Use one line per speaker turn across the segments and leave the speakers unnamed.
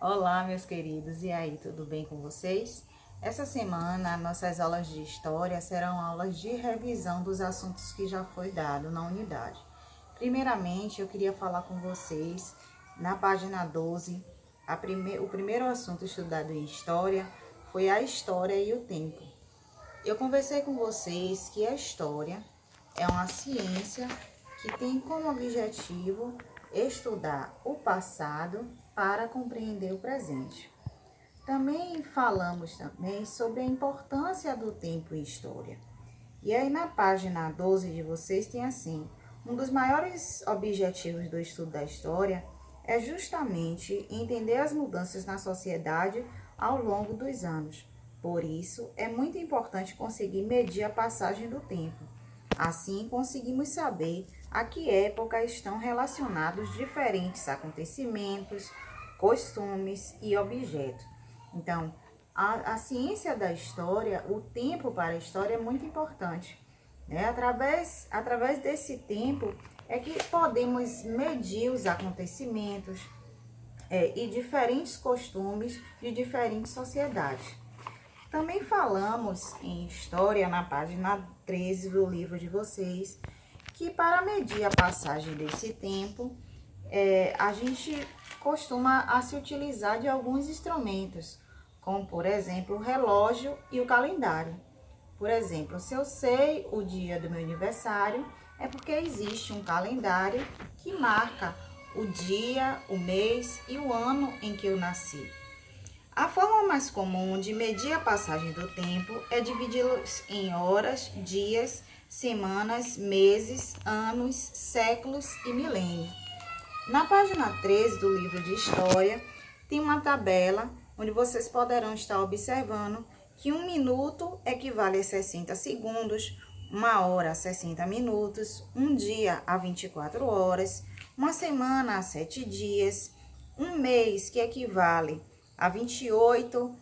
Olá, meus queridos, e aí, tudo bem com vocês? Essa semana, nossas aulas de história serão aulas de revisão dos assuntos que já foi dado na unidade. Primeiramente, eu queria falar com vocês, na página 12, o primeiro assunto estudado em história foi a história e o tempo. Eu conversei com vocês que a história é uma ciência que tem como objetivo estudar o passado para compreender o presente. Também falamos sobre a importância do tempo em história. E aí na página 12 de vocês tem assim: um dos maiores objetivos do estudo da história é justamente entender as mudanças na sociedade ao longo dos anos. Por isso, é muito importante conseguir medir a passagem do tempo. Assim, conseguimos saber a que época estão relacionados diferentes acontecimentos, costumes e objetos. Então, a ciência da história, o tempo para a história é muito importante, né? Através desse tempo é que podemos medir os acontecimentos e diferentes costumes de diferentes sociedades. Também falamos em história na página 13 do livro de vocês, que para medir a passagem desse tempo, a gente costuma se utilizar de alguns instrumentos, como por exemplo o relógio e o calendário. Por exemplo, se eu sei o dia do meu aniversário, é porque existe um calendário que marca o dia, o mês e o ano em que eu nasci. A forma mais comum de medir a passagem do tempo é dividi-los em horas, dias, semanas, meses, anos, séculos e milênios. Na página 13 do livro de História, tem uma tabela onde vocês poderão estar observando que 1 minuto equivale a 60 segundos, 1 hora a 60 minutos, um dia a 24 horas, uma semana a 7 dias, um mês que equivale a 28,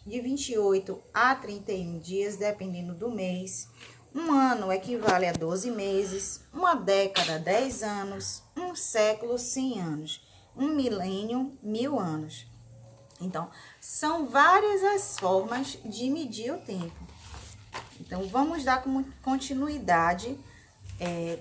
de 28 a 31 dias, dependendo do mês. Um ano equivale a 12 meses, uma década, 10 anos, um século, 100 anos, um milênio, 1000 anos. Então, são várias as formas de medir o tempo. Então, vamos dar continuidade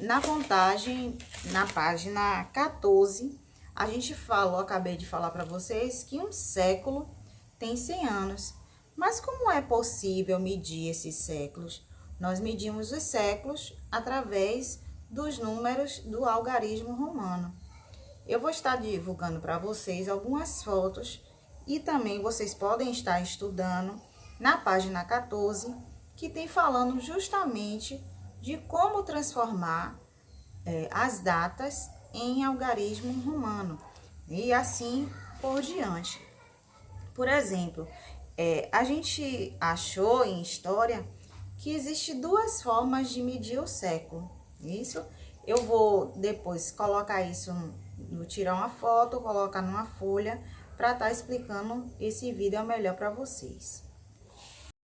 na contagem, na página 14. A gente falou, acabei de falar para vocês que um século tem 100 anos. Mas como é possível medir esses séculos? Nós medimos os séculos através dos números do algarismo romano. Eu vou estar divulgando para vocês algumas fotos e também vocês podem estar estudando na página 14, que tem falando justamente de como transformar as datas em algarismo romano e assim por diante. Por exemplo, a gente achou em história que existe 2 formas de medir o século. Isso, eu vou depois colocar isso, tirar uma foto, colocar numa folha para estar explicando esse vídeo melhor para vocês.